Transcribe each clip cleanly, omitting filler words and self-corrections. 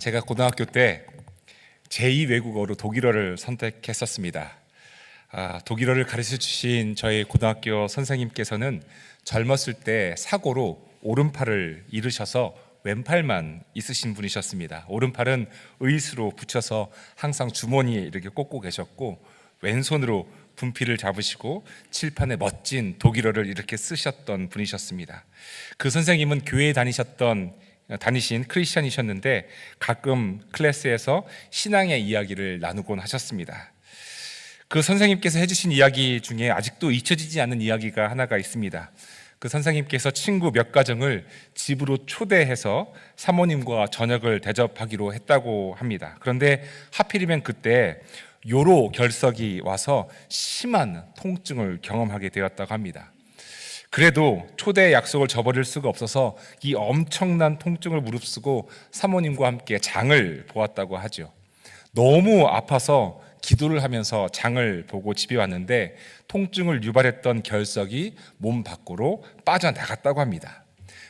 제가 고등학교 때 제2 외국어로 독일어를 선택했었습니다. 독일어를 가르쳐 주신 저희 고등학교 선생님께서는 젊었을 때 사고로 오른팔을 잃으셔서 왼팔만 있으신 분이셨습니다. 오른팔은 의수로 붙여서 항상 주머니에 이렇게 꽂고 계셨고, 왼손으로 분필을 잡으시고 칠판에 멋진 독일어를 이렇게 쓰셨던 분이셨습니다. 그 선생님은 교회에 다니신 크리스찬이셨는데 가끔 클래스에서 신앙의 이야기를 나누곤 하셨습니다. 그 선생님께서 해주신 이야기 중에 아직도 잊혀지지 않는 이야기가 하나가 있습니다. 그 선생님께서 친구 몇 가정을 집으로 초대해서 사모님과 저녁을 대접하기로 했다고 합니다. 그런데 하필이면 그때 요로 결석이 와서 심한 통증을 경험하게 되었다고 합니다. 그래도 초대 약속을 저버릴 수가 없어서 이 엄청난 통증을 무릅쓰고 사모님과 함께 장을 보았다고 하죠. 너무 아파서 기도를 하면서 장을 보고 집에 왔는데 통증을 유발했던 결석이 몸 밖으로 빠져나갔다고 합니다.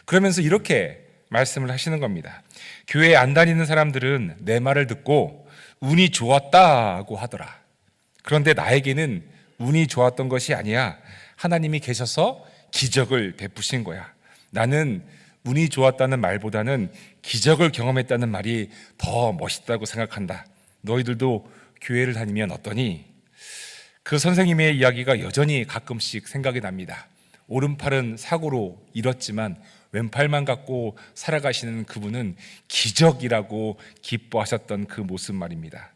그러면서 이렇게 말씀을 하시는 겁니다. 교회에 안 다니는 사람들은 내 말을 듣고 운이 좋았다고 하더라. 그런데 나에게는 운이 좋았던 것이 아니야. 하나님이 계셔서 기적을 베푸신 거야. 나는 운이 좋았다는 말보다는 기적을 경험했다는 말이 더 멋있다고 생각한다. 너희들도 교회를 다니면 어떠니? 그 선생님의 이야기가 여전히 가끔씩 생각이 납니다. 오른팔은 사고로 잃었지만 왼팔만 갖고 살아가시는 그분은 기적이라고 기뻐하셨던 그 모습 말입니다.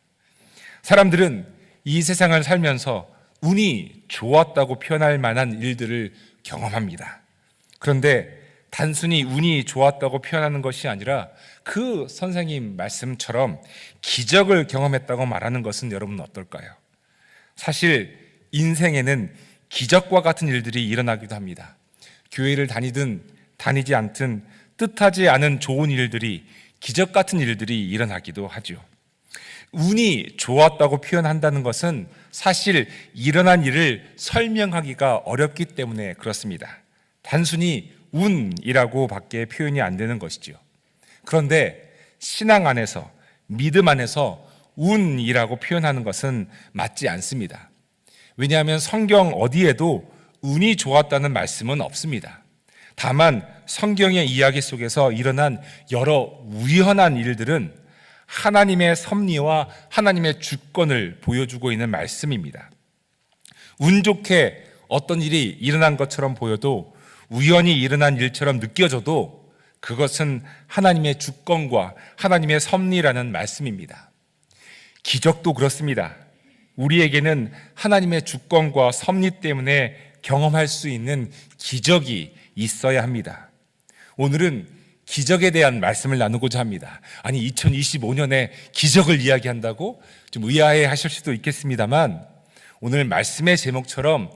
사람들은 이 세상을 살면서 운이 좋았다고 표현할 만한 일들을 경험합니다. 그런데 단순히 운이 좋았다고 표현하는 것이 아니라 그 선생님 말씀처럼 기적을 경험했다고 말하는 것은 여러분 어떨까요? 사실 인생에는 기적과 같은 일들이 일어나기도 합니다. 교회를 다니든 다니지 않든 뜻하지 않은 좋은 일들이, 기적 같은 일들이 일어나기도 하죠. 운이 좋았다고 표현한다는 것은 사실 일어난 일을 설명하기가 어렵기 때문에 그렇습니다. 단순히 운이라고 밖에 표현이 안 되는 것이죠. 그런데 신앙 안에서, 믿음 안에서 운이라고 표현하는 것은 맞지 않습니다. 왜냐하면 성경 어디에도 운이 좋았다는 말씀은 없습니다. 다만 성경의 이야기 속에서 일어난 여러 우연한 일들은 하나님의 섭리와 하나님의 주권을 보여주고 있는 말씀입니다. 운 좋게 어떤 일이 일어난 것처럼 보여도, 우연히 일어난 일처럼 느껴져도 그것은 하나님의 주권과 하나님의 섭리라는 말씀입니다. 기적도 그렇습니다. 우리에게는 하나님의 주권과 섭리 때문에 경험할 수 있는 기적이 있어야 합니다. 오늘은 기적에 대한 말씀을 나누고자 합니다. 아니, 2025년에 기적을 이야기한다고 좀 의아해 하실 수도 있겠습니다만, 오늘 말씀의 제목처럼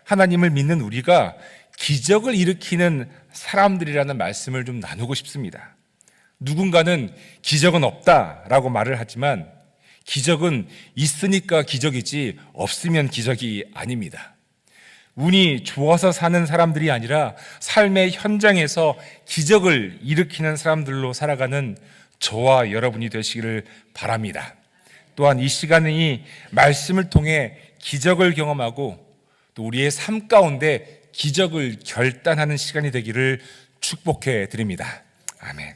하나님을 믿는 우리가 기적을 일으키는 사람들이라는 말씀을 좀 나누고 싶습니다. 누군가는 기적은 없다라고 말을 하지만 기적은 있으니까 기적이지 없으면 기적이 아닙니다. 운이 좋아서 사는 사람들이 아니라 삶의 현장에서 기적을 일으키는 사람들로 살아가는 저와 여러분이 되시기를 바랍니다. 또한 이 시간이 말씀을 통해 기적을 경험하고 또 우리의 삶 가운데 기적을 결단하는 시간이 되기를 축복해 드립니다. 아멘.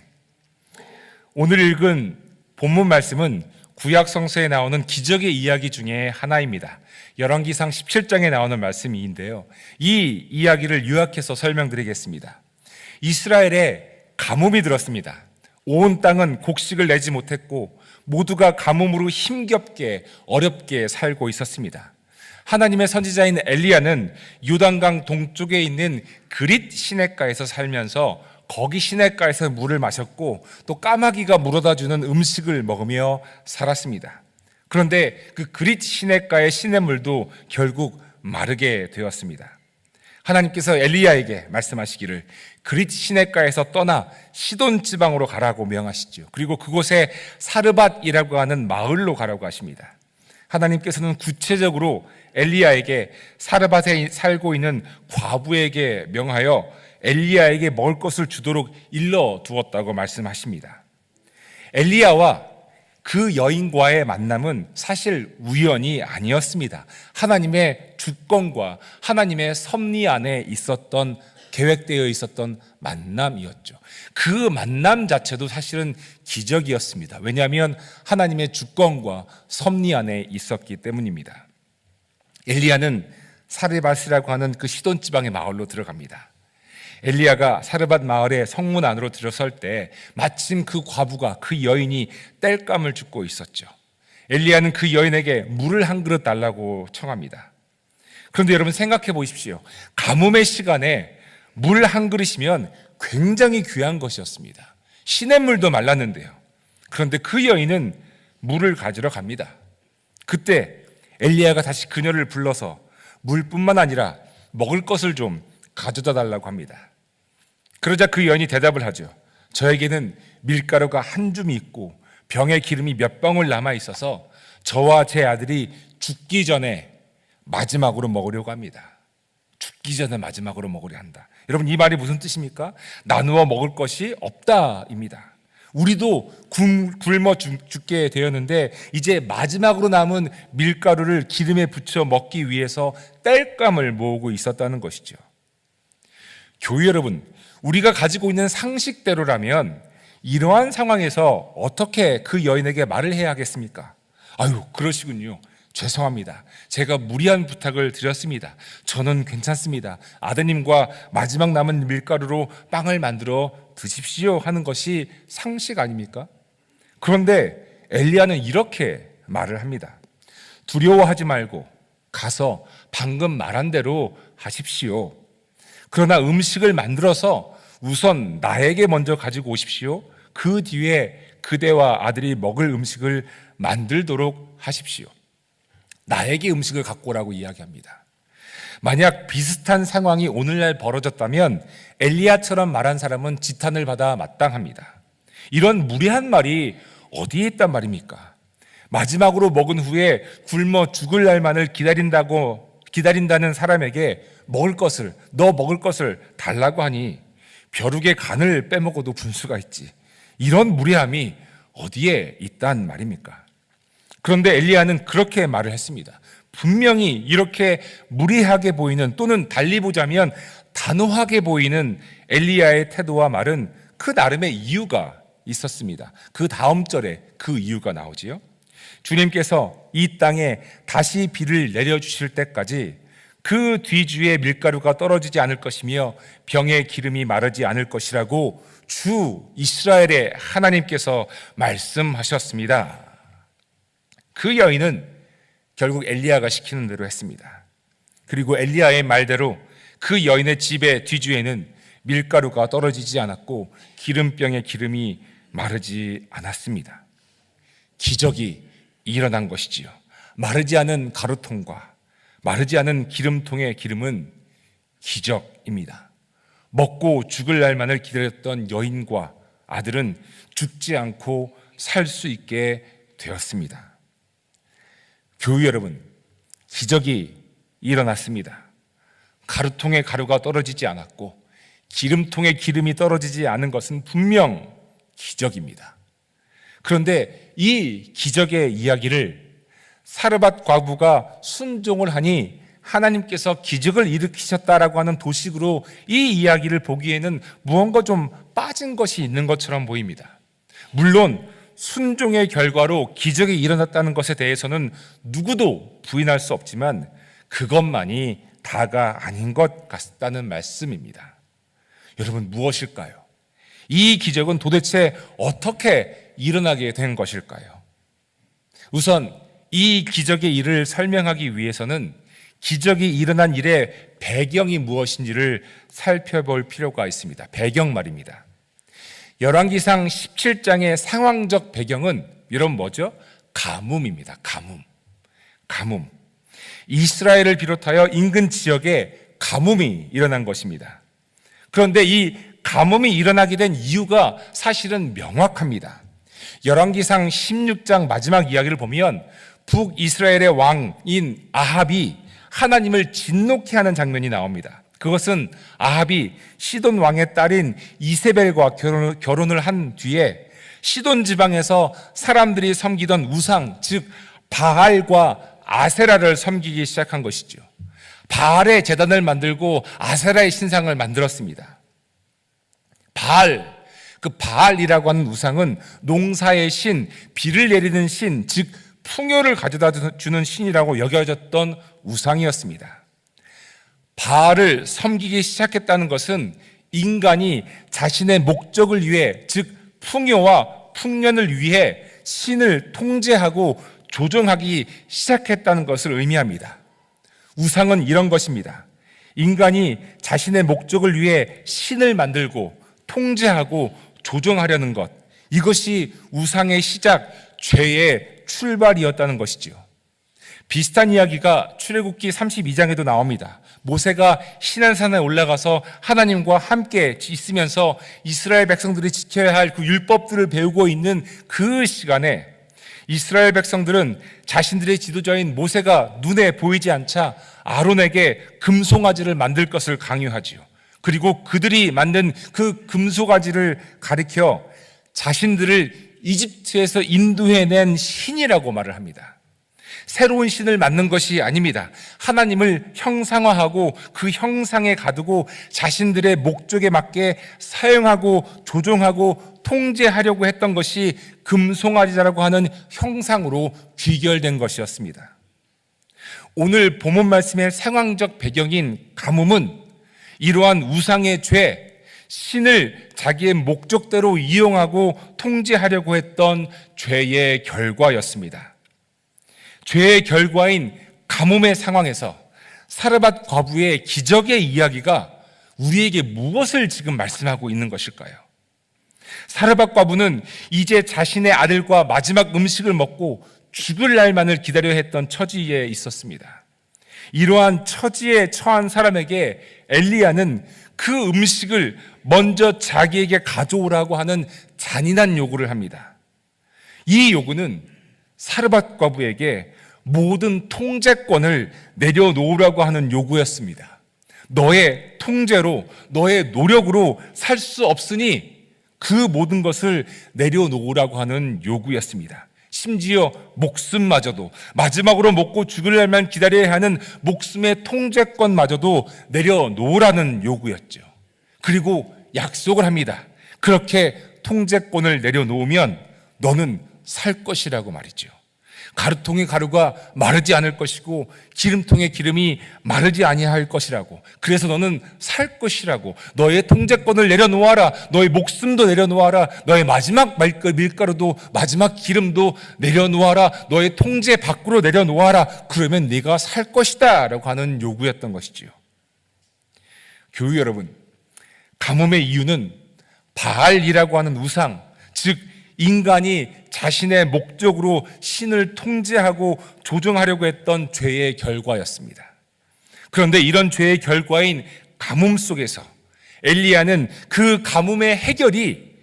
오늘 읽은 본문 말씀은 구약 성서에 나오는 기적의 이야기 중에 하나입니다. 열왕기상 17장에 나오는 말씀인데요. 이 이야기를 요약해서 설명드리겠습니다. 이스라엘에 가뭄이 들었습니다. 온 땅은 곡식을 내지 못했고 모두가 가뭄으로 힘겹게 어렵게 살고 있었습니다. 하나님의 선지자인 엘리야는 요단강 동쪽에 있는 그릿 시냇가에서 살면서 거기 시냇가에서 물을 마셨고 또 까마귀가 물어다 주는 음식을 먹으며 살았습니다. 그런데 그 그릿 시냇가의 시냇물도 결국 마르게 되었습니다. 하나님께서 엘리야에게 말씀하시기를 그릿 시냇가에서 떠나 시돈 지방으로 가라고 명하시죠. 그리고 그곳에 사르밧이라고 하는 마을로 가라고 하십니다. 하나님께서는 구체적으로 엘리야에게 사르밧에 살고 있는 과부에게 명하여 엘리야에게 먹을 것을 주도록 일러 두었다고 말씀하십니다. 엘리야와 그 여인과의 만남은 사실 우연이 아니었습니다. 하나님의 주권과 하나님의 섭리 안에 있었던, 계획되어 있었던 만남이었죠. 그 만남 자체도 사실은 기적이었습니다. 왜냐하면 하나님의 주권과 섭리 안에 있었기 때문입니다. 엘리야는 사르밧이라고 하는 그 시돈 지방의 마을로 들어갑니다. 엘리야가 사르밧 마을의 성문 안으로 들어설 때 마침 그 과부가, 그 여인이 땔감을 줍고 있었죠. 엘리야는 그 여인에게 물을 한 그릇 달라고 청합니다. 그런데 여러분 생각해 보십시오. 가뭄의 시간에 물 한 그릇이면 굉장히 귀한 것이었습니다. 시냇물도 말랐는데요. 그런데 그 여인은 물을 가지러 갑니다. 그때 엘리야가 다시 그녀를 불러서 물뿐만 아니라 먹을 것을 좀 가져다 달라고 합니다. 그러자 그 여인이 대답을 하죠. 저에게는 밀가루가 한 줌이 있고 병에 기름이 몇 방울 남아 있어서 저와 제 아들이 죽기 전에 마지막으로 먹으려고 합니다. 죽기 전에 마지막으로 먹으려 한다. 여러분, 이 말이 무슨 뜻입니까? 나누어 먹을 것이 없다입니다. 우리도 굶어 죽게 되었는데 이제 마지막으로 남은 밀가루를 기름에 부쳐 먹기 위해서 땔감을 모으고 있었다는 것이죠. 교회 여러분, 우리가 가지고 있는 상식대로라면 이러한 상황에서 어떻게 그 여인에게 말을 해야 하겠습니까? 아유, 그러시군요. 죄송합니다. 제가 무리한 부탁을 드렸습니다. 저는 괜찮습니다. 아드님과 마지막 남은 밀가루로 빵을 만들어 드십시오 하는 것이 상식 아닙니까? 그런데 엘리야는 이렇게 말을 합니다. 두려워하지 말고 가서 방금 말한 대로 하십시오. 그러나 음식을 만들어서 우선 나에게 먼저 가지고 오십시오. 그 뒤에 그대와 아들이 먹을 음식을 만들도록 하십시오. 나에게 음식을 갖고 오라고 이야기합니다. 만약 비슷한 상황이 오늘날 벌어졌다면 엘리야처럼 말한 사람은 지탄을 받아 마땅합니다. 이런 무례한 말이 어디에 있단 말입니까? 마지막으로 먹은 후에 굶어 죽을 날만을 기다린다는 사람에게 너 먹을 것을 달라고 하니 벼룩의 간을 빼먹어도 분수가 있지. 이런 무례함이 어디에 있단 말입니까? 그런데 엘리야는 그렇게 말을 했습니다. 분명히 이렇게 무례하게 보이는, 또는 달리 보자면 단호하게 보이는 엘리야의 태도와 말은 그 나름의 이유가 있었습니다. 그 다음 절에 그 이유가 나오지요. 주님께서 이 땅에 다시 비를 내려주실 때까지 그 뒤주에 밀가루가 떨어지지 않을 것이며 병의 기름이 마르지 않을 것이라고 주 이스라엘의 하나님께서 말씀하셨습니다. 그 여인은 결국 엘리야가 시키는 대로 했습니다. 그리고 엘리야의 말대로 그 여인의 집의 뒤주에는 밀가루가 떨어지지 않았고 기름병의 기름이 마르지 않았습니다. 기적이 일어난 것이지요. 마르지 않은 가루통과 마르지 않은 기름통의 기름은 기적입니다. 먹고 죽을 날만을 기다렸던 여인과 아들은 죽지 않고 살 수 있게 되었습니다. 교회 여러분, 기적이 일어났습니다. 가루통에 가루가 떨어지지 않았고 기름통에 기름이 떨어지지 않은 것은 분명 기적입니다. 그런데 이 기적의 이야기를 사르밧 과부가 순종을 하니 하나님께서 기적을 일으키셨다라고 하는 도식으로 이 이야기를 보기에는 무언가 좀 빠진 것이 있는 것처럼 보입니다. 물론 순종의 결과로 기적이 일어났다는 것에 대해서는 누구도 부인할 수 없지만 그것만이 다가 아닌 것 같다는 말씀입니다. 여러분, 무엇일까요? 이 기적은 도대체 어떻게 일어나게 된 것일까요? 우선 이 기적의 일을 설명하기 위해서는 기적이 일어난 일의 배경이 무엇인지를 살펴볼 필요가 있습니다. 배경 말입니다. 열왕기상 17장의 상황적 배경은 여러분 뭐죠? 가뭄입니다. 가뭄. 이스라엘을 비롯하여 인근 지역에 가뭄이 일어난 것입니다. 그런데 이 가뭄이 일어나게 된 이유가 사실은 명확합니다. 열왕기상 16장 마지막 이야기를 보면 북이스라엘의 왕인 아합이 하나님을 진노케 하는 장면이 나옵니다. 그것은 아합이 시돈 왕의 딸인 이세벨과 결혼을 한 뒤에 시돈 지방에서 사람들이 섬기던 우상, 즉 바알과 아세라를 섬기기 시작한 것이죠. 바알의 제단을 만들고 아세라의 신상을 만들었습니다. 바알, 그 바알이라고 하는 우상은 농사의 신, 비를 내리는 신, 즉 풍요를 가져다 주는 신이라고 여겨졌던 우상이었습니다. 바알을 섬기기 시작했다는 것은 인간이 자신의 목적을 위해, 즉 풍요와 풍년을 위해 신을 통제하고 조정하기 시작했다는 것을 의미합니다. 우상은 이런 것입니다. 인간이 자신의 목적을 위해 신을 만들고 통제하고 조정하려는 것, 이것이 우상의 시작, 죄의 출발이었다는 것이지요. 비슷한 이야기가 출애굽기 32장에도 나옵니다. 모세가 시내산에 올라가서 하나님과 함께 있으면서 이스라엘 백성들이 지켜야 할 그 율법들을 배우고 있는 그 시간에 이스라엘 백성들은 자신들의 지도자인 모세가 눈에 보이지 않자 아론에게 금송아지를 만들 것을 강요하지요. 그리고 그들이 만든 그 금송아지를 가리켜 자신들을 이집트에서 인도해낸 신이라고 말을 합니다. 새로운 신을 만든 것이 아닙니다. 하나님을 형상화하고 그 형상에 가두고 자신들의 목적에 맞게 사용하고 조종하고 통제하려고 했던 것이 금송아지라고 하는 형상으로 귀결된 것이었습니다. 오늘 본문 말씀의 상황적 배경인 가뭄은 이러한 우상의 죄, 신을 자기의 목적대로 이용하고 통제하려고 했던 죄의 결과였습니다. 죄의 결과인 가뭄의 상황에서 사르밧 과부의 기적의 이야기가 우리에게 무엇을 지금 말씀하고 있는 것일까요? 사르밧 과부는 이제 자신의 아들과 마지막 음식을 먹고 죽을 날만을 기다려야 했던 처지에 있었습니다. 이러한 처지에 처한 사람에게 엘리야는 그 음식을 먼저 자기에게 가져오라고 하는 잔인한 요구를 합니다. 이 요구는 사르밧 과부에게 모든 통제권을 내려놓으라고 하는 요구였습니다. 너의 통제로, 너의 노력으로 살 수 없으니 그 모든 것을 내려놓으라고 하는 요구였습니다. 심지어 목숨마저도, 마지막으로 먹고 죽을 날만 기다려야 하는 목숨의 통제권마저도 내려놓으라는 요구였죠. 그리고 약속을 합니다. 그렇게 통제권을 내려놓으면 너는 살 것이라고 말이죠. 가루통의 가루가 마르지 않을 것이고 기름통의 기름이 마르지 아니할 것이라고, 그래서 너는 살 것이라고, 너의 통제권을 내려놓아라, 너의 목숨도 내려놓아라, 너의 마지막 밀가루도 마지막 기름도 내려놓아라, 너의 통제 밖으로 내려놓아라, 그러면 네가 살 것이다 라고 하는 요구였던 것이지요. 교우 여러분, 가뭄의 이유는 바알이라고 하는 우상, 즉 인간이 자신의 목적으로 신을 통제하고 조정하려고 했던 죄의 결과였습니다. 그런데 이런 죄의 결과인 가뭄 속에서 엘리야는 그 가뭄의 해결이,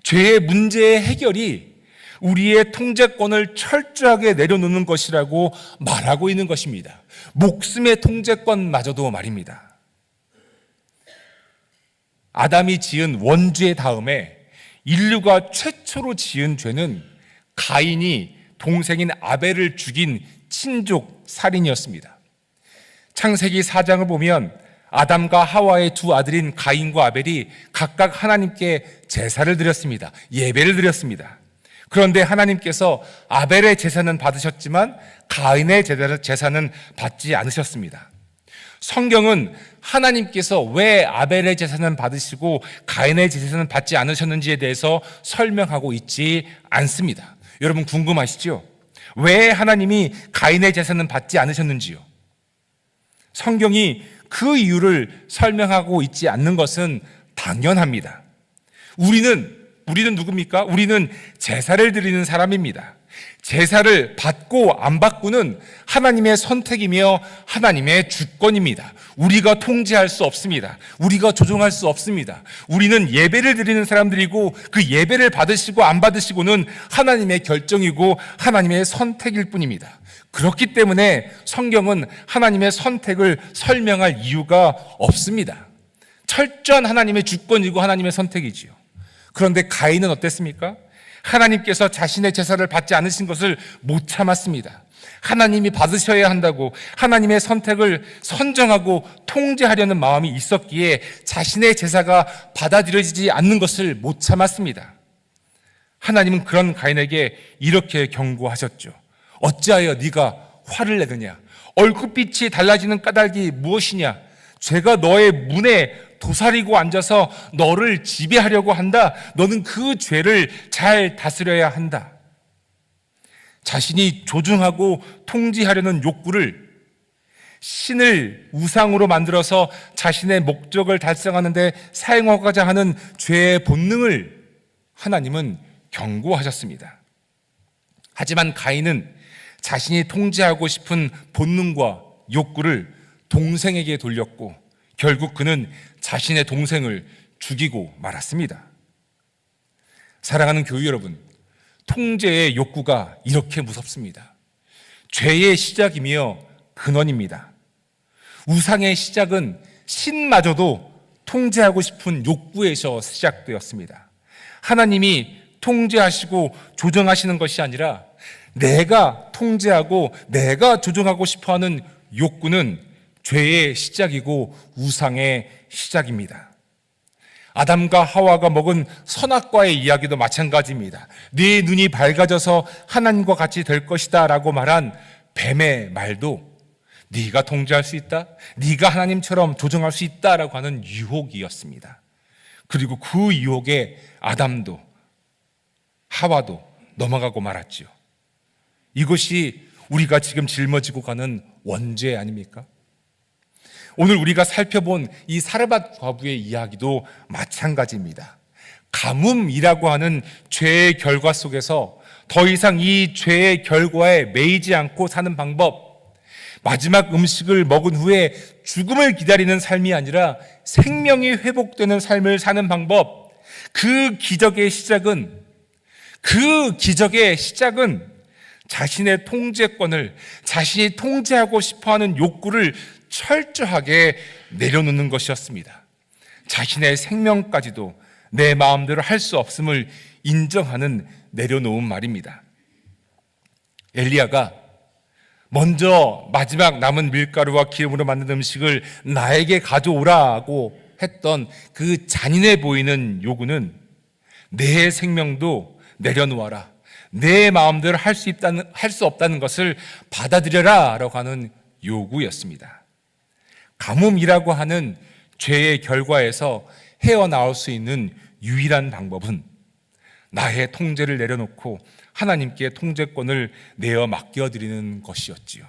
죄의 문제의 해결이 우리의 통제권을 철저하게 내려놓는 것이라고 말하고 있는 것입니다. 목숨의 통제권마저도 말입니다. 아담이 지은 원죄 다음에 인류가 최초로 지은 죄는 가인이 동생인 아벨을 죽인 친족 살인이었습니다. 창세기 4장을 보면 아담과 하와의 두 아들인 가인과 아벨이 각각 하나님께 제사를 드렸습니다. 예배를 드렸습니다. 그런데 하나님께서 아벨의 제사는 받으셨지만 가인의 제사는 받지 않으셨습니다. 성경은 하나님께서 왜 아벨의 제사는 받으시고 가인의 제사는 받지 않으셨는지에 대해서 설명하고 있지 않습니다. 여러분 궁금하시죠? 왜 하나님이 가인의 제사는 받지 않으셨는지요? 성경이 그 이유를 설명하고 있지 않는 것은 당연합니다. 우리는 누굽니까? 우리는 제사를 드리는 사람입니다. 제사를 받고 안 받고는 하나님의 선택이며 하나님의 주권입니다. 우리가 통제할 수 없습니다. 우리가 조종할 수 없습니다. 우리는 예배를 드리는 사람들이고 그 예배를 받으시고 안 받으시고는 하나님의 결정이고 하나님의 선택일 뿐입니다. 그렇기 때문에 성경은 하나님의 선택을 설명할 이유가 없습니다. 철저한 하나님의 주권이고 하나님의 선택이지요. 그런데 가인은 어땠습니까? 하나님께서 자신의 제사를 받지 않으신 것을 못 참았습니다. 하나님이 받으셔야 한다고 하나님의 선택을 선정하고 통제하려는 마음이 있었기에 자신의 제사가 받아들여지지 않는 것을 못 참았습니다. 하나님은 그런 가인에게 이렇게 경고하셨죠. 어찌하여 네가 화를 내느냐? 얼굴빛이 달라지는 까닭이 무엇이냐? 죄가 너의 문에 도사리고 앉아서 너를 지배하려고 한다. 너는 그 죄를 잘 다스려야 한다. 자신이 조종하고 통제하려는 욕구를 신을 우상으로 만들어서 자신의 목적을 달성하는 데 사용하고자 하는 죄의 본능을 하나님은 경고하셨습니다. 하지만 가인은 자신이 통제하고 싶은 본능과 욕구를 동생에게 돌렸고 결국 그는 자신의 동생을 죽이고 말았습니다. 사랑하는 교회 여러분, 통제의 욕구가 이렇게 무섭습니다. 죄의 시작이며 근원입니다. 우상의 시작은 신마저도 통제하고 싶은 욕구에서 시작되었습니다. 하나님이 통제하시고 조정하시는 것이 아니라 내가 통제하고 내가 조정하고 싶어하는 욕구는 죄의 시작이고 우상의 시작입니다. 아담과 하와가 먹은 선악과의 이야기도 마찬가지입니다. 네 눈이 밝아져서 하나님과 같이 될 것이다 라고 말한 뱀의 말도 네가 통제할 수 있다, 네가 하나님처럼 조정할 수 있다라고 하는 유혹이었습니다. 그리고 그 유혹에 아담도 하와도 넘어가고 말았지요. 이것이 우리가 지금 짊어지고 가는 원죄 아닙니까? 오늘 우리가 살펴본 이 사르밧 과부의 이야기도 마찬가지입니다. 가뭄이라고 하는 죄의 결과 속에서 더 이상 이 죄의 결과에 매이지 않고 사는 방법, 마지막 음식을 먹은 후에 죽음을 기다리는 삶이 아니라 생명이 회복되는 삶을 사는 방법, 그 기적의 시작은 자신의 통제권을, 자신이 통제하고 싶어하는 욕구를 철저하게 내려놓는 것이었습니다. 자신의 생명까지도 내 마음대로 할 수 없음을 인정하는 내려놓은 말입니다. 엘리야가 먼저 마지막 남은 밀가루와 기름으로 만든 음식을 나에게 가져오라고 했던 그 잔인해 보이는 요구는 내 생명도 내려놓아라, 내 마음대로 할 수 없다는 것을 받아들여라 라고 하는 요구였습니다. 가뭄이라고 하는 죄의 결과에서 헤어나올 수 있는 유일한 방법은 나의 통제를 내려놓고 하나님께 통제권을 내어 맡겨드리는 것이었지요.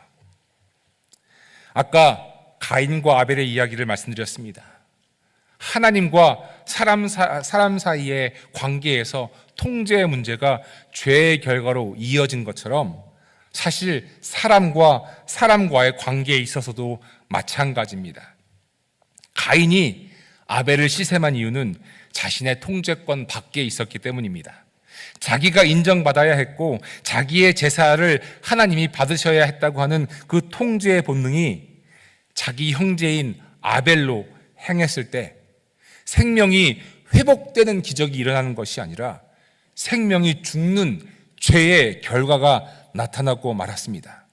아까 가인과 아벨의 이야기를 말씀드렸습니다. 하나님과 사람 사이의 관계에서 통제의 문제가 죄의 결과로 이어진 것처럼 사실 사람과 사람과의 관계에 있어서도 마찬가지입니다. 가인이 아벨을 시샘한 이유는 자신의 통제권 밖에 있었기 때문입니다. 자기가 인정받아야 했고 자기의 제사를 하나님이 받으셔야 했다고 하는 그 통제의 본능이 자기 형제인 아벨로 행했을 때 생명이 회복되는 기적이 일어나는 것이 아니라 생명이 죽는 죄의 결과가 나타나고 말았습니다.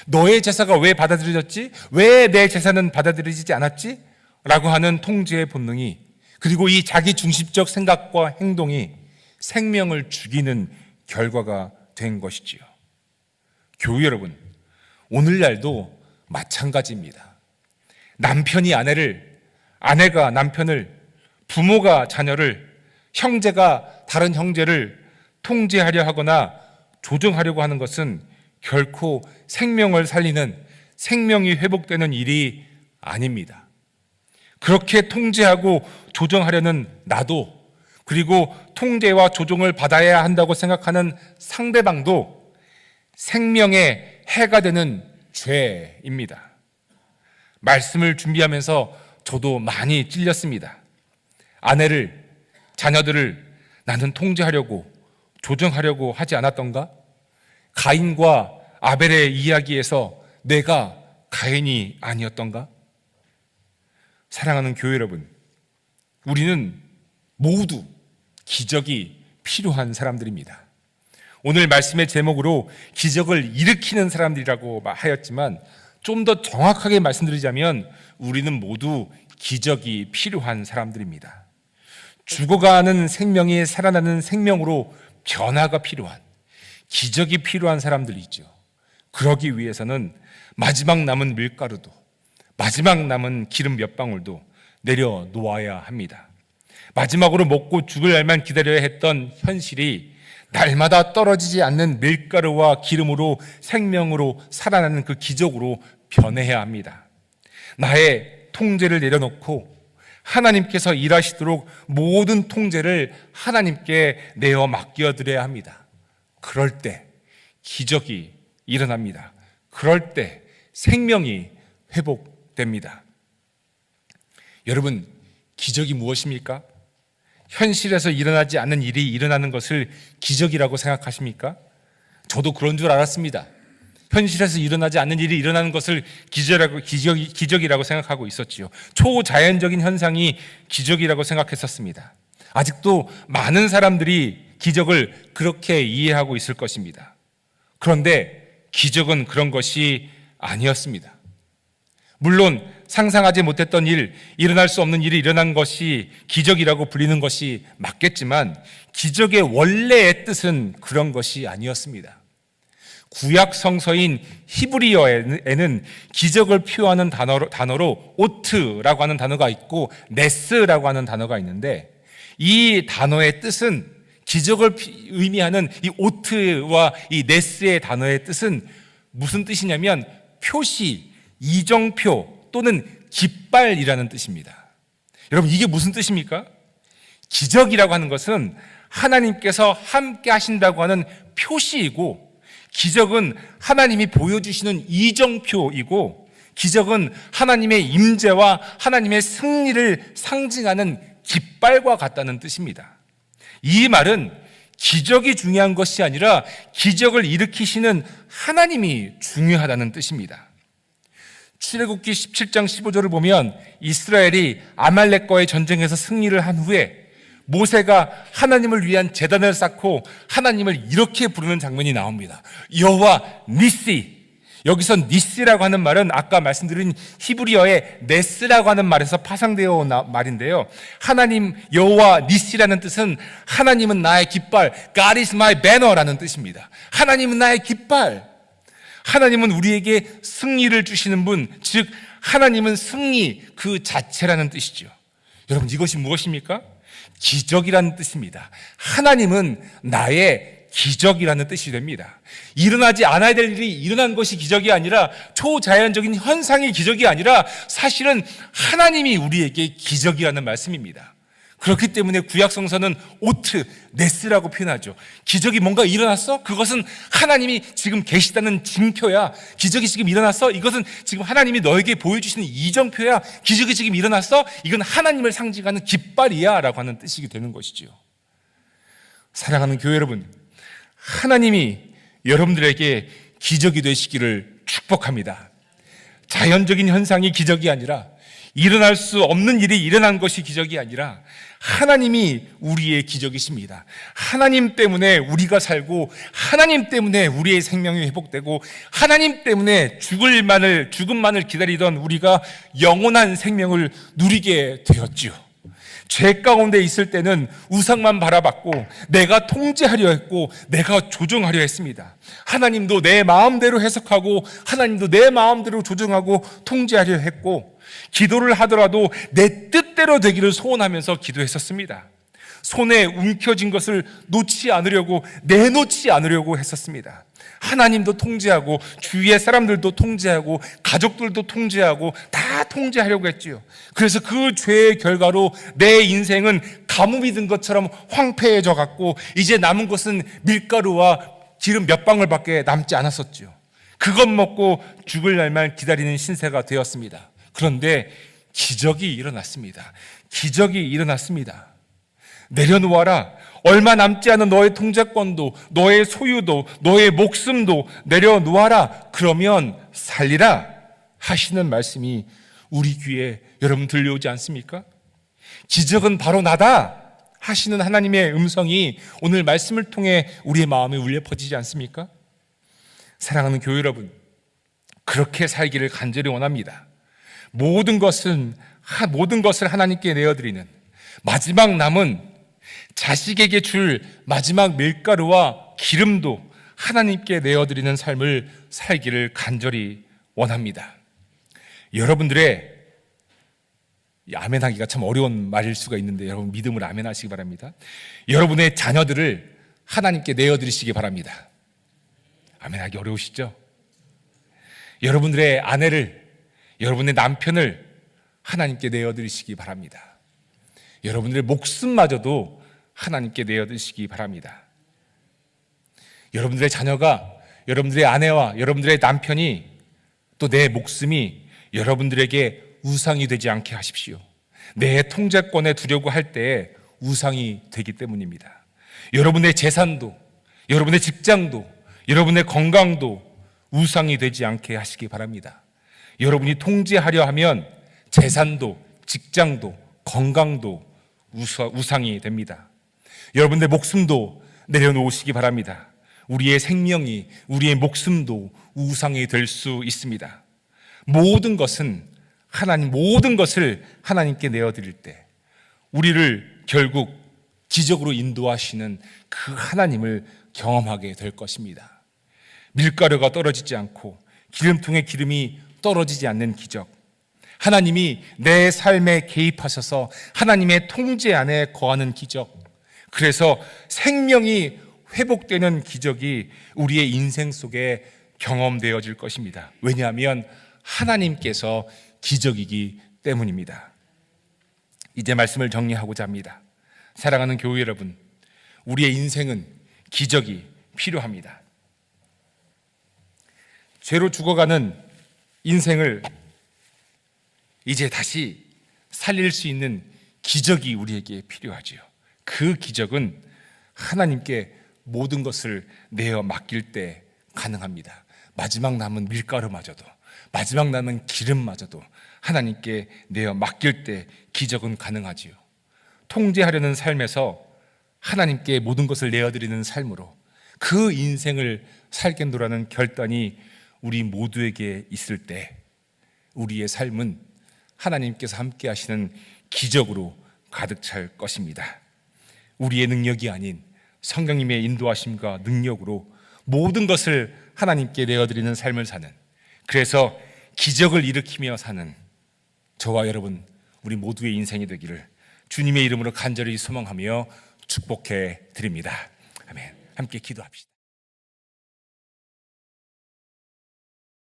너의 제사가 왜 받아들여졌지? 왜 내 제사는 받아들여지지 않았지? 라고 하는 통제의 본능이, 그리고 이 자기 중심적 생각과 행동이 생명을 죽이는 결과가 된 것이지요. 교우 여러분, 오늘날도 마찬가지입니다. 남편이 아내를, 아내가 남편을, 부모가 자녀를, 형제가 다른 형제를 통제하려 하거나 조정하려고 하는 것은 결코 생명을 살리는, 생명이 회복되는 일이 아닙니다. 그렇게 통제하고 조정하려는 나도, 그리고 통제와 조종을 받아야 한다고 생각하는 상대방도 생명에 해가 되는 죄입니다. 말씀을 준비하면서 저도 많이 찔렸습니다. 아내를, 자녀들을 나는 통제하려고, 조정하려고 하지 않았던가? 가인과 아벨의 이야기에서 내가 가인이 아니었던가? 사랑하는 교회 여러분, 우리는 모두 기적이 필요한 사람들입니다. 오늘 말씀의 제목으로 기적을 일으키는 사람들이라고 하였지만 좀 더 정확하게 말씀드리자면 우리는 모두 기적이 필요한 사람들입니다. 죽어가는 생명이 살아나는 생명으로 변화가 필요한, 기적이 필요한 사람들이죠. 그러기 위해서는 마지막 남은 밀가루도, 마지막 남은 기름 몇 방울도 내려놓아야 합니다. 마지막으로 먹고 죽을 날만 기다려야 했던 현실이 날마다 떨어지지 않는 밀가루와 기름으로 생명으로 살아나는 그 기적으로 변해야 합니다. 나의 통제를 내려놓고 하나님께서 일하시도록 모든 통제를 하나님께 내어 맡겨드려야 합니다. 그럴 때 기적이 일어납니다. 그럴 때 생명이 회복됩니다. 여러분, 기적이 무엇입니까? 현실에서 일어나지 않는 일이 일어나는 것을 기적이라고 생각하십니까? 저도 그런 줄 알았습니다. 현실에서 일어나지 않는 일이 일어나는 것을 기적이라고 생각하고 있었지요. 초자연적인 현상이 기적이라고 생각했었습니다. 아직도 많은 사람들이 기적을 그렇게 이해하고 있을 것입니다. 그런데 기적은 그런 것이 아니었습니다. 물론 상상하지 못했던 일, 일어날 수 없는 일이 일어난 것이 기적이라고 불리는 것이 맞겠지만 기적의 원래의 뜻은 그런 것이 아니었습니다. 구약 성서인 히브리어에는 기적을 표현하는 단어로 오트라고 하는 단어가 있고 네스라고 하는 단어가 있는데 이 단어의 뜻은, 기적을 의미하는 이 오트와 이 네스의 단어의 뜻은 무슨 뜻이냐면 표시, 이정표 또는 깃발이라는 뜻입니다. 여러분, 이게 무슨 뜻입니까? 기적이라고 하는 것은 하나님께서 함께 하신다고 하는 표시이고, 기적은 하나님이 보여주시는 이정표이고, 기적은 하나님의 임재와 하나님의 승리를 상징하는 깃발과 같다는 뜻입니다. 이 말은 기적이 중요한 것이 아니라 기적을 일으키시는 하나님이 중요하다는 뜻입니다. 출애굽기 17장 15절을 보면 이스라엘이 아말렉과의 전쟁에서 승리를 한 후에 모세가 하나님을 위한 제단을 쌓고 하나님을 이렇게 부르는 장면이 나옵니다. 여호와 니시. 여기서 니시라고 하는 말은 아까 말씀드린 히브리어의 네스라고 하는 말에서 파생되어 온 말인데요. 하나님 여호와 니시라는 뜻은 하나님은 나의 깃발, God is my banner라는 뜻입니다. 하나님은 나의 깃발. 하나님은 우리에게 승리를 주시는 분, 즉 하나님은 승리 그 자체라는 뜻이죠. 여러분, 이것이 무엇입니까? 기적이라는 뜻입니다. 하나님은 나의 기적이라는 뜻이 됩니다. 일어나지 않아야 될 일이 일어난 것이 기적이 아니라, 초자연적인 현상이 기적이 아니라 사실은 하나님이 우리에게 기적이라는 말씀입니다. 그렇기 때문에 구약성서는 오트, 네스라고 표현하죠. 기적이 뭔가 일어났어? 그것은 하나님이 지금 계시다는 징표야. 기적이 지금 일어났어? 이것은 지금 하나님이 너에게 보여주시는 이정표야. 기적이 지금 일어났어? 이건 하나님을 상징하는 깃발이야 라고 하는 뜻이 되는 것이죠. 사랑하는 교회 여러분, 하나님이 여러분들에게 기적이 되시기를 축복합니다. 자연적인 현상이 기적이 아니라, 일어날 수 없는 일이 일어난 것이 기적이 아니라 하나님이 우리의 기적이십니다. 하나님 때문에 우리가 살고, 하나님 때문에 우리의 생명이 회복되고, 하나님 때문에 죽음만을 기다리던 우리가 영원한 생명을 누리게 되었지요. 죄 가운데 있을 때는 우상만 바라봤고 내가 통제하려 했고 내가 조종하려 했습니다. 하나님도 내 마음대로 해석하고 하나님도 내 마음대로 조종하고 통제하려 했고, 기도를 하더라도 내 뜻대로 되기를 소원하면서 기도했었습니다. 손에 움켜진 것을 놓지 않으려고, 내놓지 않으려고 했었습니다. 하나님도 통제하고 주위의 사람들도 통제하고 가족들도 통제하고 다 통제하려고 했지요. 그래서 그 죄의 결과로 내 인생은 가뭄이 든 것처럼 황폐해져 갔고, 이제 남은 것은 밀가루와 기름 몇 방울밖에 남지 않았었죠. 그것 먹고 죽을 날만 기다리는 신세가 되었습니다. 그런데 기적이 일어났습니다. 기적이 일어났습니다. 내려놓아라. 얼마 남지 않은 너의 통제권도, 너의 소유도, 너의 목숨도 내려놓아라. 그러면 살리라 하시는 말씀이 우리 귀에 여러분 들려오지 않습니까? 기적은 바로 나다 하시는 하나님의 음성이 오늘 말씀을 통해 우리의 마음에 울려 퍼지지 않습니까? 사랑하는 교회 여러분, 그렇게 살기를 간절히 원합니다. 모든 것을 하나님께 내어드리는, 마지막 남은 자식에게 줄 마지막 밀가루와 기름도 하나님께 내어드리는 삶을 살기를 간절히 원합니다. 여러분들의 아멘하기가 참 어려운 말일 수가 있는데 여러분 믿음으로 아멘하시기 바랍니다. 여러분의 자녀들을 하나님께 내어드리시기 바랍니다. 아멘하기 어려우시죠? 여러분들의 아내를, 여러분의 남편을 하나님께 내어드리시기 바랍니다. 여러분들의 목숨마저도 하나님께 내어드리시기 바랍니다. 여러분들의 자녀가, 여러분들의 아내와 여러분들의 남편이, 또 내 목숨이 여러분들에게 우상이 되지 않게 하십시오. 내 통제권에 두려고 할 때에 우상이 되기 때문입니다. 여러분의 재산도, 여러분의 직장도, 여러분의 건강도 우상이 되지 않게 하시기 바랍니다. 여러분이 통제하려 하면 재산도, 직장도, 건강도 우상이 됩니다. 여러분의 목숨도 내려놓으시기 바랍니다. 우리의 생명이, 우리의 목숨도 우상이 될 수 있습니다. 모든 것을 하나님께 내어드릴 때 우리를 결국 기적으로 인도하시는 그 하나님을 경험하게 될 것입니다. 밀가루가 떨어지지 않고 기름통에 기름이 떨어지지 않는 기적, 하나님이 내 삶에 개입하셔서 하나님의 통제 안에 거하는 기적, 그래서 생명이 회복되는 기적이 우리의 인생 속에 경험되어질 것입니다. 왜냐하면 하나님께서 기적이기 때문입니다. 이제 말씀을 정리하고자 합니다. 사랑하는 교회 여러분, 우리의 인생은 기적이 필요합니다. 죄로 죽어가는 인생을 이제 다시 살릴 수 있는 기적이 우리에게 필요하지요. 그 기적은 하나님께 모든 것을 내어 맡길 때 가능합니다. 마지막 남은 밀가루마저도, 마지막 남은 기름마저도 하나님께 내어 맡길 때 기적은 가능하지요. 통제하려는 삶에서 하나님께 모든 것을 내어드리는 삶으로 그 인생을 살겠노라는 결단이 우리 모두에게 있을 때 우리의 삶은 하나님께서 함께 하시는 기적으로 가득 찰 것입니다. 우리의 능력이 아닌 성령님의 인도하심과 능력으로 모든 것을 하나님께 내어드리는 삶을 사는, 그래서 기적을 일으키며 사는 저와 여러분, 우리 모두의 인생이 되기를 주님의 이름으로 간절히 소망하며 축복해 드립니다. 아멘. 함께 기도합시다.